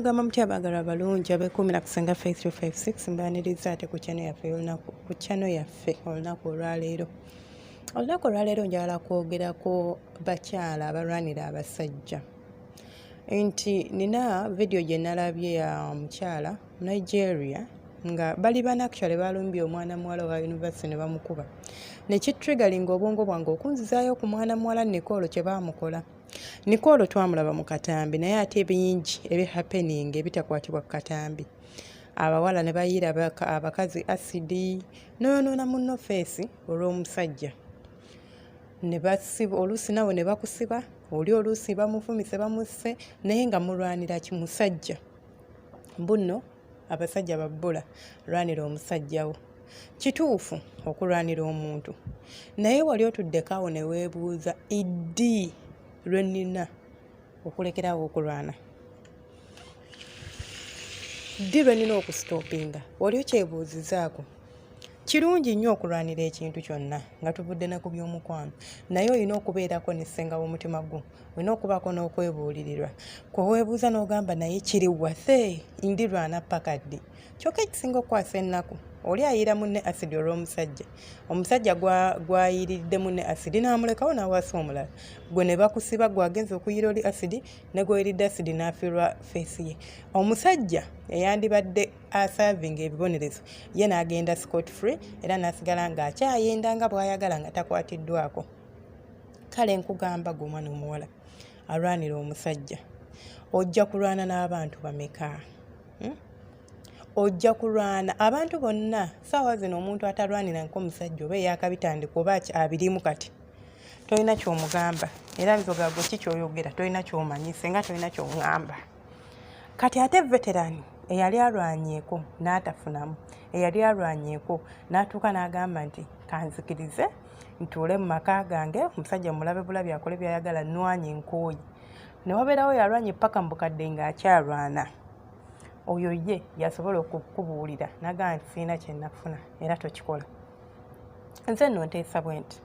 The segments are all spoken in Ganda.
Mugamba mutya abaagala balungi abeekuumira ku Senga 5256 mbaaniriza ate ku channel yaffe olunaku olwaleero. Olunaku olwaleero njagala kwogerako bakyala abalwanira abasajja. Nti nina vidiyo gye nalabye ya mukyala Nigeria nga bali bana actually balumbye omwana muwala wa university ne bamukuba. Ne kitriggeringa obwongo bwange okunzizaayo ku mwana muwala Nicole kye baamukola. Nicole twamulaba mu katambi naye ate bingi ebi happening ebitakwatibwa ku katambi. Abawala ne bayiira abakazi asidi n'oyonoona munno feesi olw'omusajja. Ne basiba oluusi nabo ne bakusiba oli oluusi bamufumise bamusse naye nga mulwanira kimusajja. Bunno abasajja babbula lwanira omusajjawo. Kituufu okulwanira omuntu naye wali otuddeko awo ne weebuuza iddi lwenina okulekerawo okulwana. Ddi lwenina okusitoopinga wali okyebuuzizaako. Kirungi nnyo okulwanira ekintu kyonna nga tuvudde na ku by'omukwano naye olina okubeerako ne Senga w'omutima gwo, olina okubaako n'okwebuulirirwa kwe weebuuza n'ogamba naye kiri wase ndirwana paka ddi. Kyokka ekisinga okukwasa ennaku oli ayiira munne asidi olw'omusajja, omusajja gwayiridde munne asidi n'amulekawo n'awaasa omulala, gwe ne bakusiba gwagenza okuyiira oli asidi ne gweyiridde asidi n'afiirwa feesi ye. Omusajja eyandibadde asavinga ebibonerezo ye n'agenda scot free era n'asigala ng'akyayenda nga bw'ayagala nga takwatiddwako. Kale nkugamba gwe omwana omuwala alwanira omusajja ojja kulwana n'abantu bameka? Ojja kulwana abantu bonna. Saawa zino omuntu atalwanira nk'omusajja oba eyakabitandika oba abirimu kati tolina ky'omugamba era nzoga gwe ki ky'oyogera tolina ky'omanyi singa tolina ky'oŋŋamba. Kati ate veterani eyali alwanyeeko n'atafunamu, eyali alwanyeeko n'atuuka n'agamba nti kanzikirize ntuule mu maka gange omusajja mulabe bulabi akole by'ayagala nnwanye nkooyi. Ne wabeerawo yalwanye paka mu bukadde ng'akyalwana. Oyo ye yasobola okukubuulira n'agamba nti sirina kye nnafuna era tokikola. Nze nno nteesa bwe nti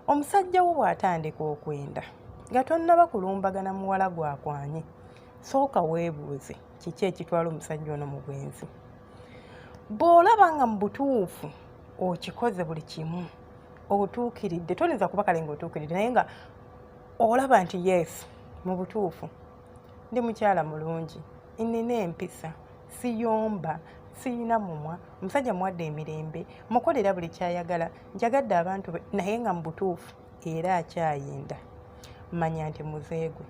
omusajja wo bw'atandika okwenda nga tonnaba kulumbagana muwala gwakwanye, sooka weebuuze kiki ekitwala omusajja ono mu bwenzi. Bw'olaba nga mu butuufu okikoze buli kimu otuukiridde, toyinza kuba kale ng'otuukiridde naye nga olaba nti yes mu butuufu ndi mukyala mulungi, nina empisa, siyomba, siyina mumwa, omusajja muwadde emirembe, mukolera buli kyayagala, njagadde abantu be naye nga mu butuufu era akyayenda, manya nti muze gwe.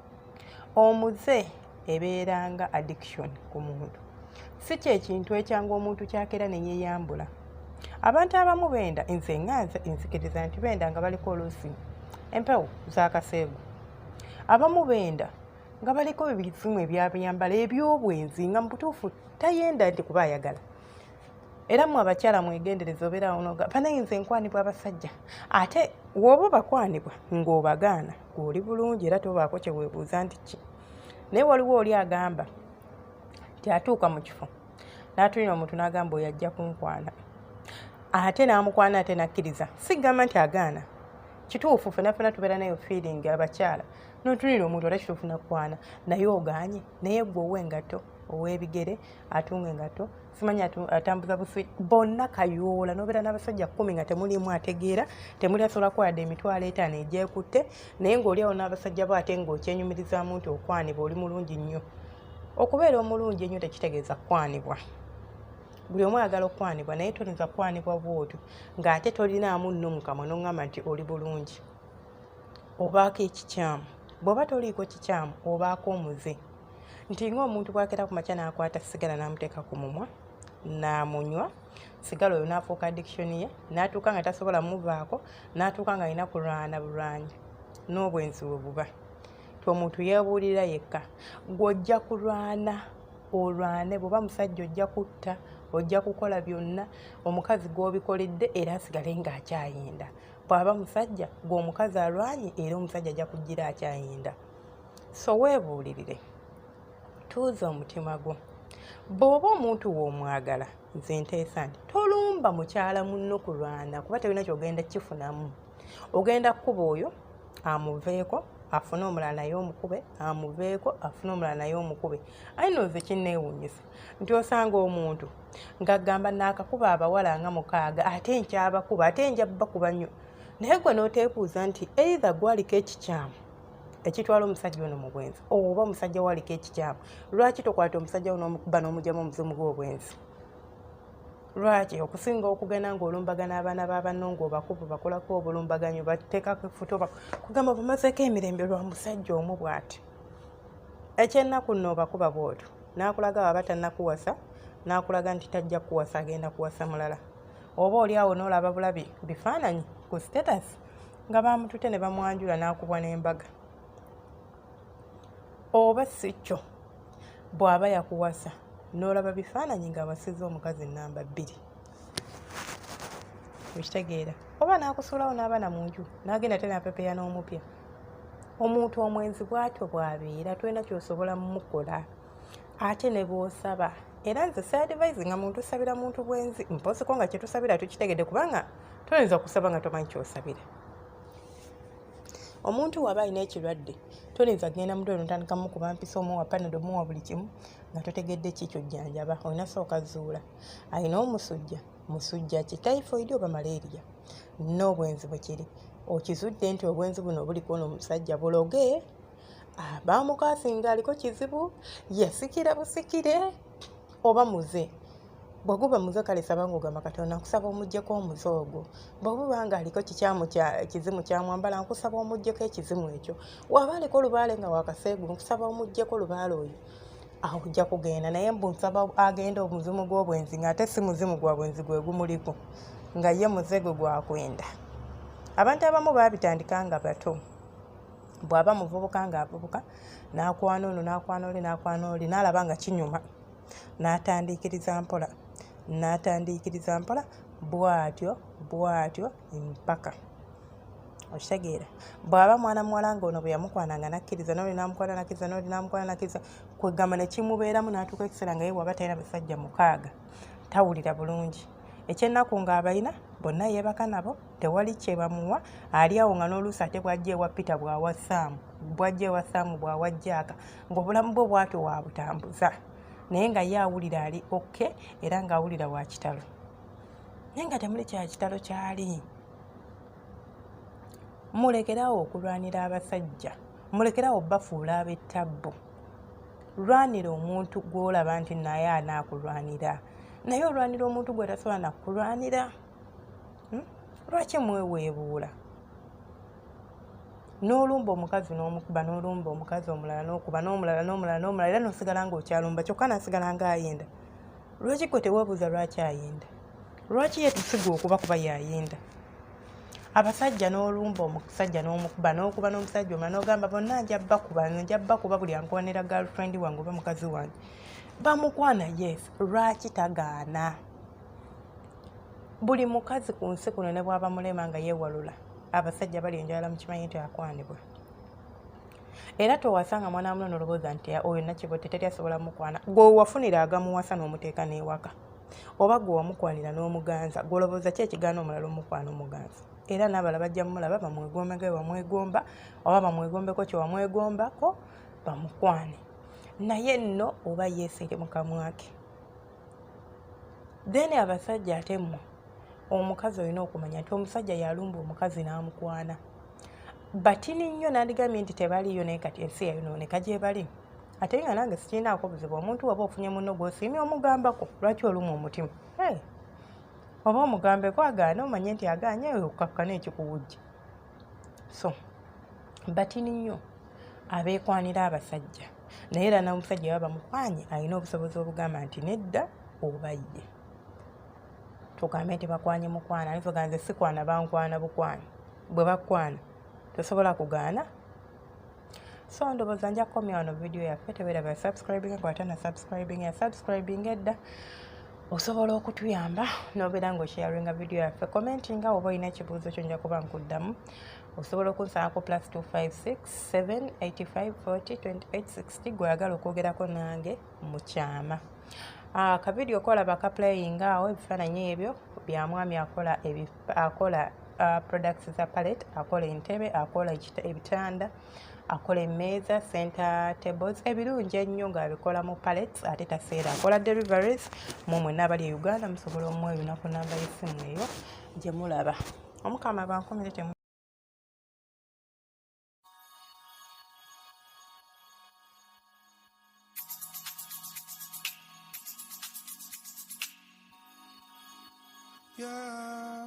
Omuze ebeeranga addiction ku muntu. Si kyekintu ekyanga omuntu kyakera ne yeeyambula. Abantu abamu benda, nze nzikiriza nti benda nga baliko oluusi empewo z'akaseegu. Abamu benda nga baliko ebizimu ebyabiyambala eby'obwenzi nga mu butuufu tayenda nti kuba ayagala. Era mmwe abakyala mwegendereza obeera onogamba naye nze nkwanibwa abasajja. Ate w'oba bakwanibwa ng'obagaana gw'oli bulungi era tobaako kye weebuuza nti ki. Naye waliwo oli agamba nti atuuka mu kifo n'atulina omuntu n'agamba oyo ajja kunkwana. Ate n'amukwana ate n'akkiriza. Sigamba nti agaana. Kituufu ffenna tubeera nayo feeling abakyala. N'otulira omuntu ate kituufu nakwana naye ogaanye naye gwe ow'engatto ow'ebigere atunga engatto simanyi atambuza buswi bonna kayoola n'obeera n'abasajja 10 nga temulimu ategeera temuli asobola kwadde emitwalo 5 egyekutte naye ng'oli awo n'abasajja bo ate ng'okyenyumirizaamu nti okwanibwa oli mulungi nnyo. Okubeera omulungi ennyo tekitegeeza kwanibwa. Buli omu ayagala okwanibwa naye toyinza kwanibwa bw'otyo ng'ate tolinaamu nno mu kamwa n'oŋŋamba nti oli bulungi. Obaako ekikyamu. Bw'oba toliiko kikyamu obaako omuze. Nti ng'omuntu bw'akera ku makya n'akwata sigala n'amuteeka ku mumwa n'amunywa, sigala oyo n'afuuka addiction ye n'atuuka nga tasobola muvaako n'atuuka nga alina kulwana bulwanyi n'obwenzi bwe buba. Omuntu yeebuulira yekka. Gw'ojja kulwana olwane, bw'oba musajja ojja kutta, ojja kukola byonna, omukazi gw'obikoledde era asigale ng'akyayenda. Bw'aba musajja gw'omukazi alwanye era omusajja ajja kujjira akyayenda. So weebuulirire, tuuza omutima gwo. Bw'oba omuntu w'omwagala nze nteesa nti tolumba mukyala munno kulwana kuba tolina ky'ogenda kifunamu. Ogenda kukuba oyo amuveeko afune omulala naye omukube, amuveeko afune omulala naye omukube. Ayino nze kinneewuunyisa nti osanga omuntu ng'agamba naakakuba abawala nga 6 ate nkyabakuba ate nja bakuba nnyo. Naye gwe n'oteebuuza nti either gwaliko ekikyamu ekitwala omusajja ono mu bwenzi oba omusajja waliko ekikyamu, lwaki tokwata omusajja n'omukuba n'omugyamu omuzimu gw'obwenzi? Lwaki okusinga okugenda ng'olumbagana abaana b'abanno ng'obakuba bakolako obulumbaganyo bateekako efuto kugamba bamazeeko emirembe lwa musajja omu bw'ati. Ekyennaku nno obakuba bw'otyo n'akulaga baba tannakuwasa n'akulaga nti tajja kuwasa agenda kuwasa mulala. Oba oli awo n'olaba bulabi bifaananyi ku status nga bamutute ne bamwanjula n'akubwa n'embaga. Oba si kyo bw'aba yakuwasa n'olaba bifaananyi ng'awasizza omukazi namba 2. Okitegeera? Oba n'akusuulawo n'abaana mu nju n'agenda tena apepeya n'omupya. Omuntu omwenzi bw'atyo bw'abeera, tolina ky'osobola mmukola ate ne bw'osaba. Era nze si-advise nga muntu osabira muntu bwenzi, mposiko nga kye tusabira tukitegedde kubanga toyinza kusaba nga tomanyi ky'osabira. Omuntu waba alina ekirwadde toyinza genda mu ddwaliro n'otandika mukuba mpisa omuwa panado omuwa buli kimu nga totegedde ki ky'ojjanjaba. Olina sooka zuula. Alina musujja ki, typhoid oba malaria, n'obwenzi bwe kiri. Okizudde nti obwenzi buno buliko n'omusajja buloge, bamukaasinga aliko kizibu, yasikira busikire oba muze. Bw'oguba muze kale saba ng'ogamba Katonda nkusaba omuggyeko omuze ogwo. Bw'oba nga aliko kizimu kyamwambala nkusaba omuggyeko ekizimu ekyo. Waba aliko olubaale nga wakaseegu nkusaba omuggyeko olubaale oyo. Aho ojja kugenda naye nsaba agenda omuzimu gw'obwenzi ng'ate si muzimu gwa bwenzi gwe gumuliko nga ye muze gwe gwakwenda. Abantu abamu baabitandika nga bato. Bw'aba muvubuka ng'avubuka n'akwana ono n'akwana oli n'akwana oli n'alaba nga kinyuma n'atandiikiriza mpola bw'atyo mpaka. Okitegeera? Bw'aba mwana muwala ng'ono bwe yamukwananga n'akkiriza n'oli n'amukwana n'akkiriza n'oli n'amukwana n'akkiriza kwegamba ne kimubeeramu n'atuuka ekiseera nga ye waba talina basajja 6 tawulira bulungi. Ekyennaku ng'abalina bonna yeebaka nabo tewali kye bamuwa, ali awo nga n'oluusi ate bw'ajja ewa Peter bw'awa Saamu bw'awa Jaaka ng'obulamu bwe bw'atyo waabutambuza. Naye nga ye awulira ali okke era ng'awulira wa kitalo. Naye nga temuli kya kitalo kyali. Mulekerawo okulwanira abasajja, mulekerawo bafuula ab'ettabbo. Lwanira omuntu gw'olaba nti naye anaakulwanira. Naye olwanira omuntu gwe tasobola nakulwanira. Lwaki mweweebuula? N'olumba omukazi n'omukuba, n'olumba omukazi omulala n'okuba, n'omulala era n'osigala ng'okyalumba kyokka n'asigala ng'ayenda. Lwaki gwe teweebuuza lwaki ayenda? Lwaki ye tusiga okuba kuba yayenda? Abasajja n'olumba omusajja n'omukuba, n'okuba n'omusajja omulala n'ogamba bonna nja bakuba buli ankwanira girlfriend wange oba mukazi wange. Bamukwana yes, lwaki tagaana? Buli mukazi ku nsi kuno ne bw'aba mulema nga yeewalula, abasajja bali enjala mu kimanyi nti akwanibwa. Era towasanga mwana muno n'olowooza nti oyo Nakibote teri asobola mukwana. Gwe wafunira agamuwasa n'omuteeka n'ewaka. Oba gwe wamukwanira n'omuganza, gw'olowooza ki ekigaana omulala omukwana omuganza? Era n'abala bajja mumulaba bamwegombe nga bamwegomba oba bamwegombeko kye wamwegombako bamukwane. Naye nno oba yeesere mu kamwa ke. Then abasajja ate mmwe omukazi olina okumanya nti omusajja yalumba omukazi n'amukwana. Batini nnyo nandigambye nti tebaliyo naye kati ensi yayonooneka gye bali. Ate nga nange sikirinaako buzibu omuntu waba ofunye munno gw'osiimye omugambako lwaki olumwa omutima. Oba omugambeko agaana omanye nti agaanye okakkana ekikuwujja. So batini nnyo abeekwanira abasajja. Naye era n'omusajja baba bamukwanye alina obusobozi obugamba nti nedda oba ye. Tugambe nti bakwanye mukwana, naye tugambe sikwana bankwana bukwana. Bwe bakwana tosobola kugaana. So ndowooza nja kukomya wano video yaffe, tebeera ba subscribing kwata na subscribing edda. Osobola okutuyamba n'obeera ng'osharinga video yaffe, commentinga oba olina ekibuuzo kyo nja kuba nkuddamu. Osobola okunsangako +256 785 40 28 60 gw'oyagala okwogerako nange mu kyama. Akavidiyo kolaba kaplaying awo ebifaananyi ebyo bya mwami akola products za palette, akola entebe, akola ebitanda, akola emmeeza center tables ebirungi ennyo ng'abikola mu pallets ate taseera akola deliveries mu mwenna abali e Uganda musobola omweyuna ku namba y'essimu eyo gye mulaba omukama bankomere temu Yeah.